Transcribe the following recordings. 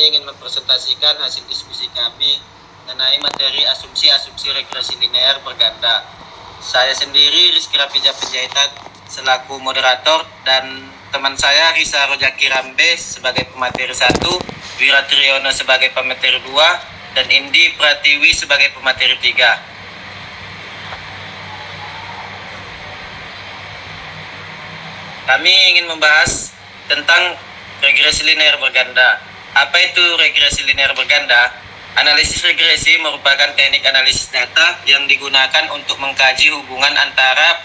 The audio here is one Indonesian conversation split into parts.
ingin mempresentasikan hasil diskusi kami mengenai materi asumsi-asumsi regresi linear berganda. Saya sendiri Rizky Rapija Penjahitan selaku moderator dan teman saya Risa Rojaki Rambe sebagai pemateri 1, Wira Triyono sebagai pemateri 2, dan Indi Pratiwi sebagai pemateri 3. Kami ingin membahas tentang regresi linear berganda. Apa itu regresi linear berganda? Analisis regresi merupakan teknik analisis data yang digunakan untuk mengkaji hubungan antara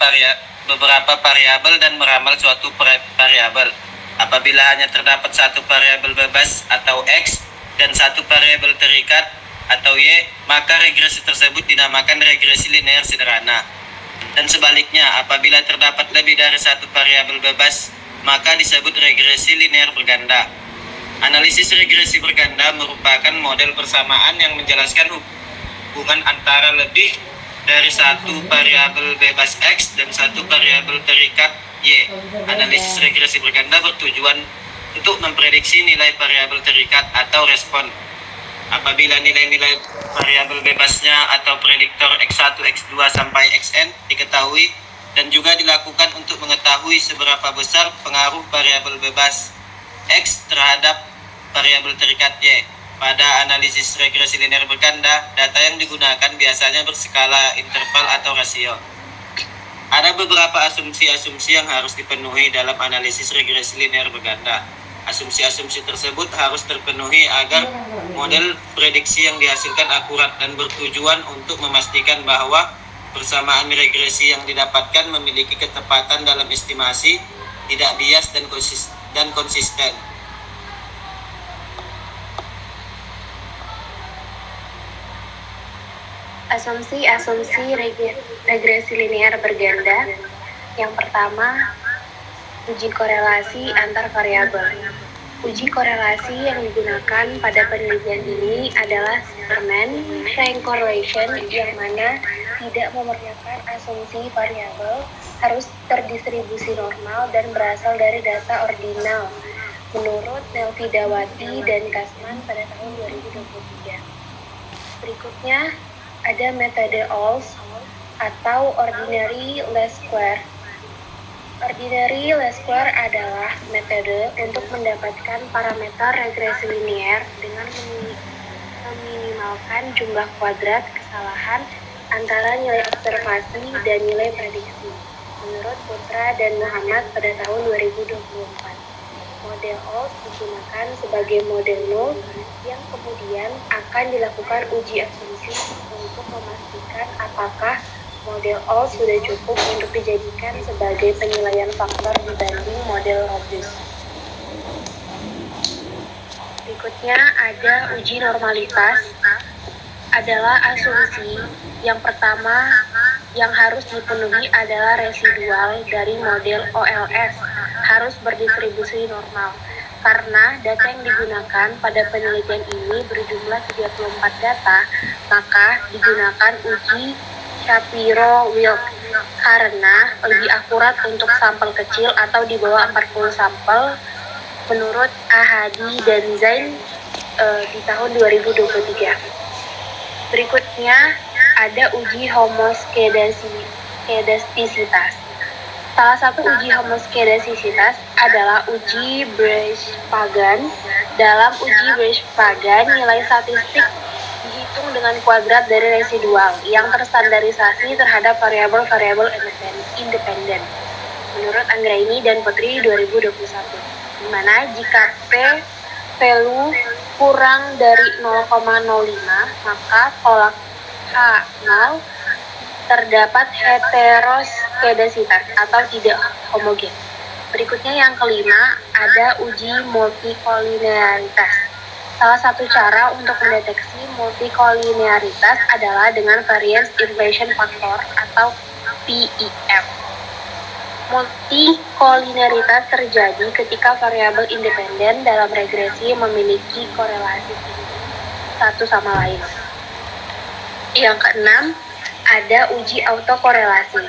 beberapa variabel dan meramal suatu variabel. Apabila hanya terdapat satu variabel bebas atau X dan satu variabel terikat atau Y, maka regresi tersebut dinamakan regresi linear sederhana. Dan sebaliknya, apabila terdapat lebih dari satu variabel bebas, maka disebut regresi linear berganda. Analisis regresi berganda merupakan model persamaan yang menjelaskan hubungan antara lebih dari satu variabel bebas X dan satu variabel terikat Y. Analisis regresi berganda bertujuan untuk memprediksi nilai variabel terikat atau respon. Apabila nilai-nilai variabel bebasnya atau prediktor X1, X2 sampai Xn diketahui dan juga dilakukan untuk mengetahui seberapa besar pengaruh variabel bebas X terhadap variabel terikat Y. Pada analisis regresi linear berganda, data yang digunakan biasanya berskala interval atau rasio. Ada beberapa asumsi-asumsi yang harus dipenuhi dalam analisis regresi linear berganda. Asumsi-asumsi tersebut harus terpenuhi agar model prediksi yang dihasilkan akurat dan bertujuan untuk memastikan bahwa persamaan regresi yang didapatkan memiliki ketepatan dalam estimasi, tidak bias dan konsisten. Asumsi-asumsi regresi linear berganda. Yang pertama, uji korelasi antar variabel. Uji korelasi yang digunakan pada penelitian ini adalah Spearman rank correlation, yang mana tidak memerlukan asumsi variabel harus terdistribusi normal dan berasal dari data ordinal, menurut Nelvidawati dan Kasman pada tahun 2023. Berikutnya ada metode OLS atau Ordinary Least Square. Ordinary Least Square adalah metode untuk mendapatkan parameter regresi linear dengan meminimalkan jumlah kuadrat kesalahan antara nilai observasi dan nilai prediksi, menurut Putra dan Muhammad pada tahun 2024. Model OLS digunakan sebagai model null yang kemudian akan dilakukan uji asumsi untuk memastikan apakah model OLS sudah cukup untuk dijadikan sebagai penilaian faktor dibanding model robust. Berikutnya ada uji normalitas. Adalah asumsi yang pertama yang harus dipenuhi adalah residual dari model OLS harus berdistribusi normal. Karena data yang digunakan pada penelitian ini berjumlah 34 data, maka digunakan uji Shapiro-Wilk karena lebih akurat untuk sampel kecil atau di bawah 40 sampel menurut Ahadi dan Zain di tahun 2023. Berikutnya ada uji homoskedastisitas. Salah satu uji homoskedastisitas adalah uji Bresch-Pagan. Dalam uji Bresch-Pagan, nilai statistik dihitung dengan kuadrat dari residual yang terstandarisasi terhadap variabel-variabel independen, menurut Anggraini dan Putri 2021, di mana jika P-value kurang dari 0,05, maka tolak H0 terdapat heteroskedasitas atau tidak homogen. Berikutnya yang kelima, ada uji multikolinearitas. Salah satu cara untuk mendeteksi multikolinearitas adalah dengan variance inflation factor atau VIF. Multikolinearitas terjadi ketika variabel independen dalam regresi memiliki korelasi tinggi satu sama lain. Yang keenam, ada uji autokorelasi.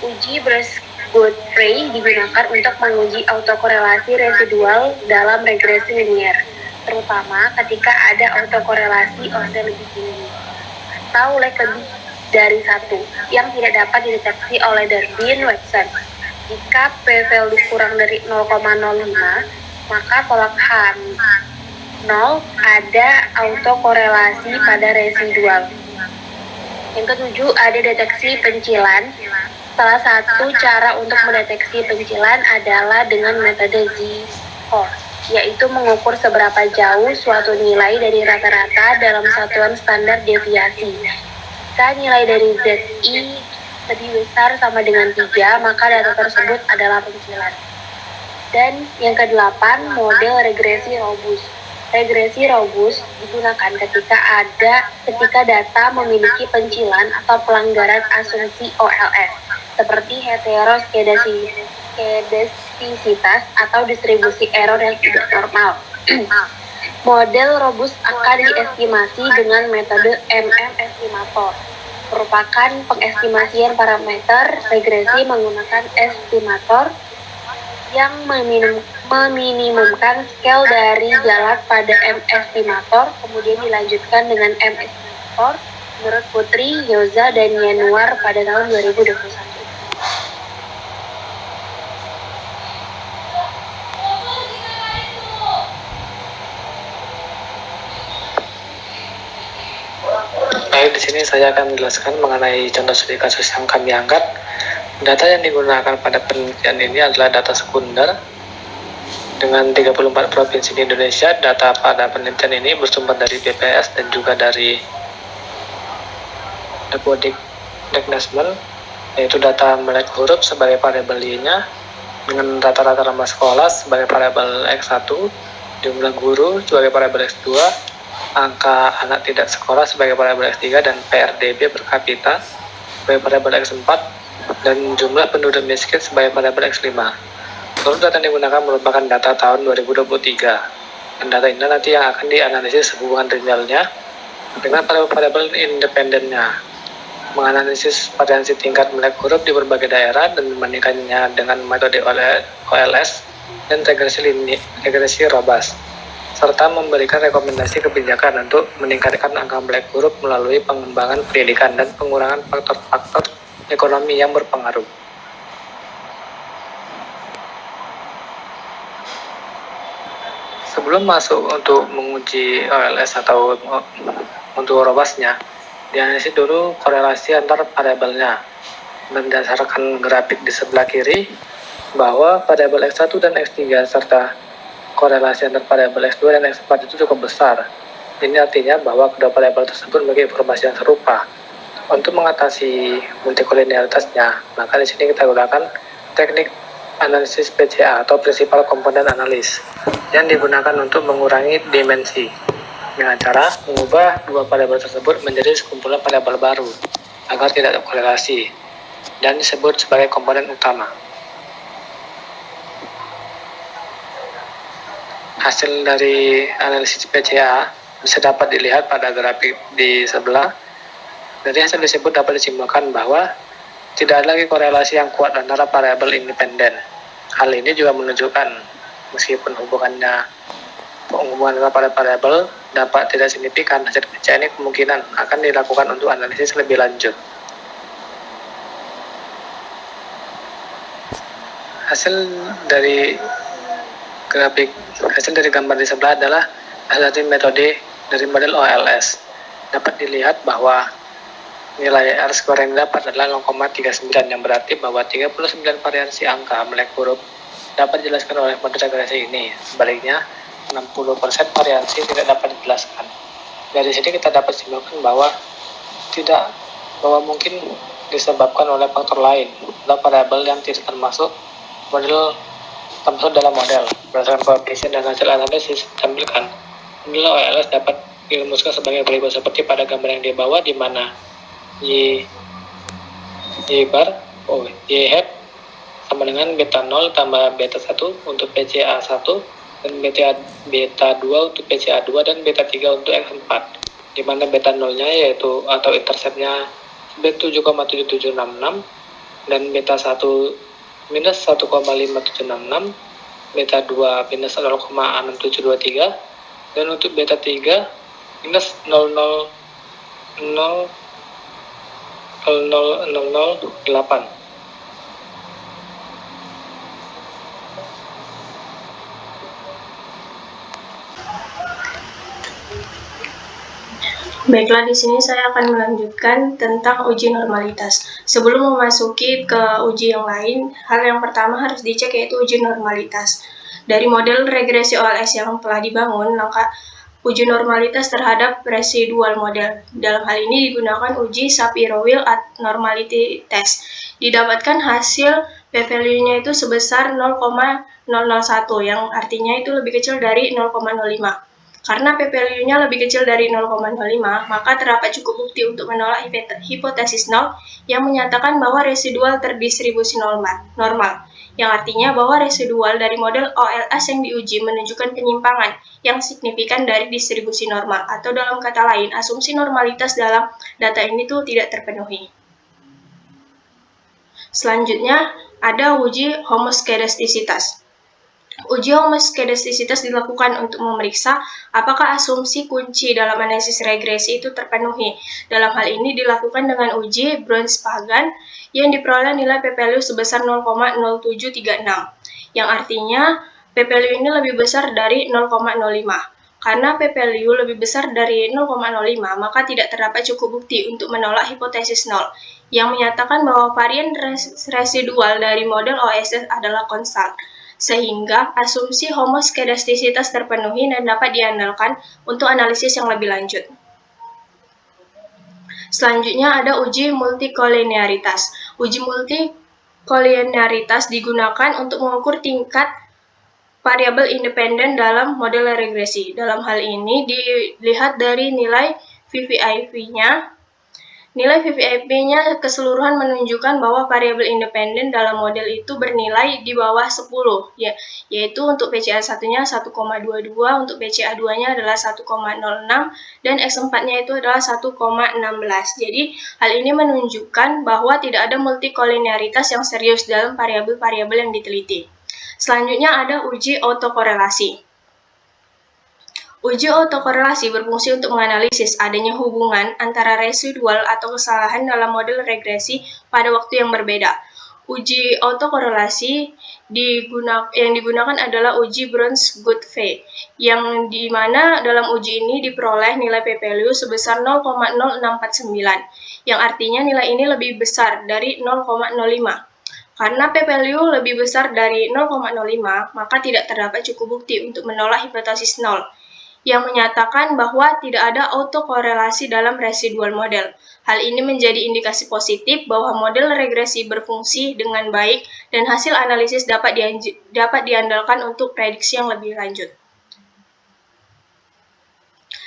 Uji Bresch-Godfrey digunakan untuk menguji autokorelasi residual dalam regresi linear. terutama ketika ada autokorelasi OC lebih tinggi atau lag lebih dari satu yang tidak dapat dideteksi oleh Darwin-Watson. Jika p-value kurang dari 0,05, maka tolak H0 ada autokorelasi pada residual. Yang ketujuh, ada deteksi pencilan. Salah satu cara untuk mendeteksi pencilan adalah dengan metode Z-score, yaitu mengukur seberapa jauh suatu nilai dari rata-rata dalam satuan standar deviasi. Jika nilai dari ZI lebih besar sama dengan 3, maka data tersebut adalah pencilan. Dan yang kedelapan, model regresi robust. Regresi robust digunakan ketika data memiliki pencilan atau pelanggaran asumsi OLS, seperti heteroskedastisitas atau distribusi error yang tidak normal. Model robust akan diestimasi dengan metode MM-estimator, merupakan pengestimasian parameter regresi menggunakan estimator yang meminimumkan scale dari galak pada M-estimator, kemudian dilanjutkan dengan M-estimator menurut Putri, Yoza, dan Yanuar pada tahun 2021. Baik, di sini saya akan menjelaskan mengenai contoh studi kasus yang kami angkat. Data yang digunakan pada penelitian ini adalah data sekunder dengan 34 provinsi di Indonesia. Data pada penelitian ini bersumber dari BPS dan juga dari Depodiknasemen, yaitu data melek huruf sebagai variabel Y-nya dengan rata-rata lama sekolah sebagai variabel X1, jumlah guru sebagai variabel X2, angka anak tidak sekolah sebagai variabel X3, dan PRDB per kapita sebagai variabel X4, dan jumlah penduduk miskin sebagai variabel X5. Seluruh data yang digunakan merupakan data tahun 2023, dan data ini nanti yang akan dianalisis hubungan linearnya dengan variabel independennya, menganalisis variansi tingkat melek huruf di berbagai daerah dan membandingkannya dengan metode OLS dan regresi robust, serta memberikan rekomendasi kebijakan untuk meningkatkan angka melek huruf melalui pengembangan pendidikan dan pengurangan faktor-faktor ekonomi yang berpengaruh. Sebelum masuk untuk menguji OLS atau untuk robustnya, dianalisis dulu korelasi antar variabelnya. Berdasarkan grafik di sebelah kiri, bahwa variabel X1 dan X3 serta korelasi antar variabel X2 dan X4 itu cukup besar. Ini artinya bahwa kedua variabel tersebut memiliki informasi yang serupa. Untuk mengatasi multikolinearitasnya, maka di sini kita gunakan teknik analisis PCA atau Principal Component Analysis yang digunakan untuk mengurangi dimensi dengan cara mengubah dua variabel tersebut menjadi sekumpulan variabel baru agar tidak ada korelasi dan disebut sebagai komponen utama. Hasil dari analisis PCA bisa dapat dilihat pada grafik di sebelah. Dari hasil tersebut dapat disimpulkan bahwa tidak ada lagi korelasi yang kuat antara variabel independen. Hal ini juga menunjukkan meskipun hubungan antara variabel dapat tidak signifikan, hasil PCA ini kemungkinan akan dilakukan untuk analisis lebih lanjut. Hasil dari gambar di sebelah adalah hasil dari metode dari model OLS. Dapat dilihat bahwa nilai R-square yang dapat adalah 0,39, yang berarti bahwa 39 variansi angka melek huruf dapat dijelaskan oleh model regresi ini. Sebaliknya, 60% variansi tidak dapat dijelaskan. Dari sini kita dapat simpulkan bahwa mungkin disebabkan oleh faktor lain atau variabel yang tidak termasuk dalam model. Berdasarkan koefisien dan hasil analisis ditampilkan, nilai OLS dapat dirumuskan sebagai berikut seperti pada gambar yang di bawah, di mana Y hat sama dengan beta 0 tambah beta 1 untuk PCA 1 dan beta 2 untuk PCA 2 dan beta 3 untuk X4, di mana beta 0 nya yaitu atau interceptnya 7,7766 dan beta 1 minus 1,5766, beta 2 minus 0,6723 Dan untuk beta 3 minus 0,000008. Baiklah, di sini saya akan melanjutkan tentang uji normalitas. Sebelum memasuki ke uji yang lain, hal yang pertama harus dicek yaitu uji normalitas. Dari model regresi OLS yang telah dibangun, maka uji normalitas terhadap residual model. Dalam hal ini digunakan uji Shapiro-Wilk Normality Test. Didapatkan hasil p-value-nya itu sebesar 0,001, yang artinya itu lebih kecil dari 0,05. Karena p-value-nya lebih kecil dari 0,05, maka terdapat cukup bukti untuk menolak hipotesis nol yang menyatakan bahwa residual terdistribusi normal, yang artinya bahwa residual dari model OLS yang diuji menunjukkan penyimpangan yang signifikan dari distribusi normal, atau dalam kata lain, asumsi normalitas dalam data ini tuh tidak terpenuhi. Selanjutnya, ada uji homoskedastisitas. Uji homoskedastisitas dilakukan untuk memeriksa apakah asumsi kunci dalam analisis regresi itu terpenuhi. Dalam hal ini dilakukan dengan uji Browns-Pagan yang diperoleh nilai p-value sebesar 0,0736, yang artinya p-value ini lebih besar dari 0,05. Karena p-value lebih besar dari 0,05, maka tidak terdapat cukup bukti untuk menolak hipotesis nol, yang menyatakan bahwa varian residual dari model OSS adalah konstan, sehingga asumsi homoskedastisitas terpenuhi dan dapat diandalkan untuk analisis yang lebih lanjut. Selanjutnya ada uji multikolinearitas. Uji multikolinearitas digunakan untuk mengukur tingkat variabel independen dalam model regresi. Dalam hal ini dilihat dari nilai VVIP-nya. Nilai VVIP-nya keseluruhan menunjukkan bahwa variabel independen dalam model itu bernilai di bawah 10, yaitu untuk PCA1-nya 1,22, untuk PCA2-nya adalah 1,06, dan X4-nya itu adalah 1,16. Jadi, hal ini menunjukkan bahwa tidak ada multikolinearitas yang serius dalam variabel-variabel yang diteliti. Selanjutnya ada uji autokorelasi. Uji autokorelasi berfungsi untuk menganalisis adanya hubungan antara residual atau kesalahan dalam model regresi pada waktu yang berbeda. Uji autokorelasi yang digunakan adalah uji Browns-Goodfey, yang dimana dalam uji ini diperoleh nilai p-value sebesar 0,0649, yang artinya nilai ini lebih besar dari 0,05. Karena p-value lebih besar dari 0,05, maka tidak terdapat cukup bukti untuk menolak hipotesis nol, yang menyatakan bahwa tidak ada autokorelasi dalam residual model. Hal ini menjadi indikasi positif bahwa model regresi berfungsi dengan baik dan hasil analisis dapat diandalkan untuk prediksi yang lebih lanjut.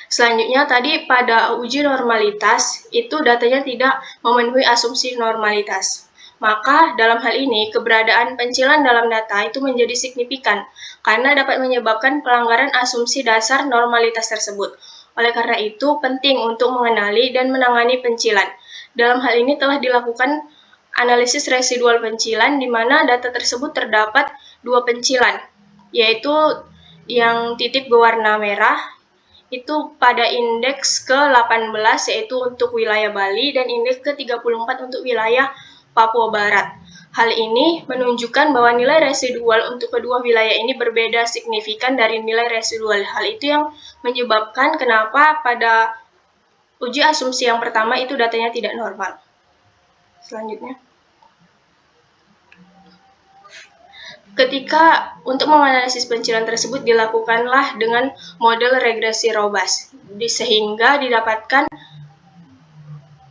Selanjutnya tadi pada uji normalitas, itu datanya tidak memenuhi asumsi normalitas. Maka dalam hal ini, keberadaan pencilan dalam data itu menjadi signifikan, karena dapat menyebabkan pelanggaran asumsi dasar normalitas tersebut. Oleh karena itu, penting untuk mengenali dan menangani pencilan. Dalam hal ini telah dilakukan analisis residual pencilan, di mana data tersebut terdapat dua pencilan, yaitu yang titik berwarna merah, itu pada indeks ke-18, yaitu untuk wilayah Bali, dan indeks ke-34 untuk wilayah Papua Barat. Hal ini menunjukkan bahwa nilai residual untuk kedua wilayah ini berbeda signifikan dari nilai residual. Hal itu yang menyebabkan kenapa pada uji asumsi yang pertama itu datanya tidak normal. Selanjutnya, ketika untuk menganalisis pencilan tersebut dilakukanlah dengan model regresi robust, sehingga didapatkan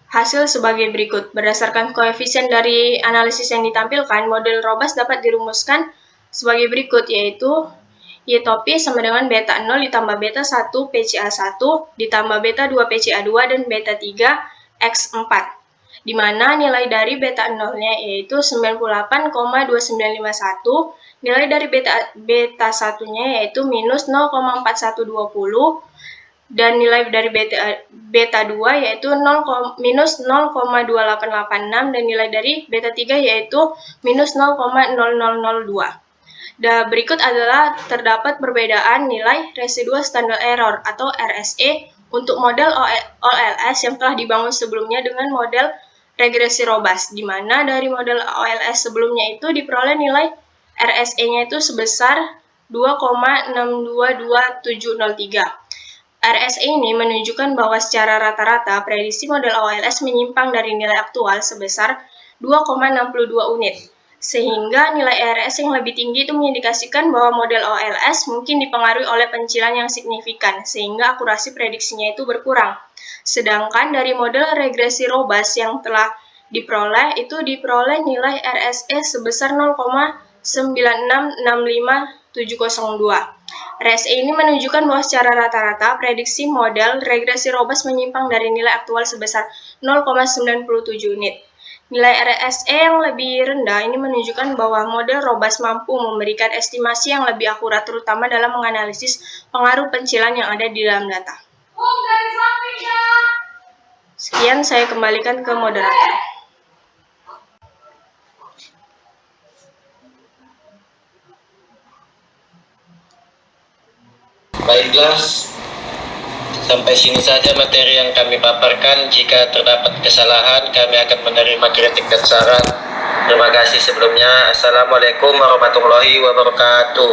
hasil sebagai berikut. Berdasarkan koefisien dari analisis yang ditampilkan, model robust dapat dirumuskan sebagai berikut, yaitu Y topi sama dengan beta 0 ditambah beta 1 PCA1 ditambah beta 2 PCA2 dan beta 3 X4, di mana nilai dari beta 0-nya yaitu 98,2951, nilai dari beta 1-nya yaitu minus 0,4120, dan nilai dari beta 2 yaitu minus 0,2886, dan nilai dari beta 3 yaitu minus 0,0002. Berikut adalah terdapat perbedaan nilai residual standard error atau RSE untuk model OLS yang telah dibangun sebelumnya dengan model regresi robust, di mana dari model OLS sebelumnya itu diperoleh nilai RSE-nya itu sebesar 2,622703. RSE ini menunjukkan bahwa secara rata-rata prediksi model OLS menyimpang dari nilai aktual sebesar 2,62 unit. Sehingga nilai RS yang lebih tinggi itu mengindikasikan bahwa model OLS mungkin dipengaruhi oleh pencilan yang signifikan, sehingga akurasi prediksinya itu berkurang. Sedangkan dari model regresi robust yang telah diperoleh, itu diperoleh nilai RSE sebesar 0,9665702. RSE ini menunjukkan bahwa secara rata-rata prediksi model regresi robust menyimpang dari nilai aktual sebesar 0,97 unit. Nilai RSE yang lebih rendah ini menunjukkan bahwa model robust mampu memberikan estimasi yang lebih akurat, terutama dalam menganalisis pengaruh pencilan yang ada di dalam data. Sekian, saya kembalikan ke moderator. Baiklah, sampai sini saja materi yang kami paparkan. Jika terdapat kesalahan, kami akan menerima kritik dan saran. Terima kasih sebelumnya. Assalamualaikum warahmatullahi wabarakatuh.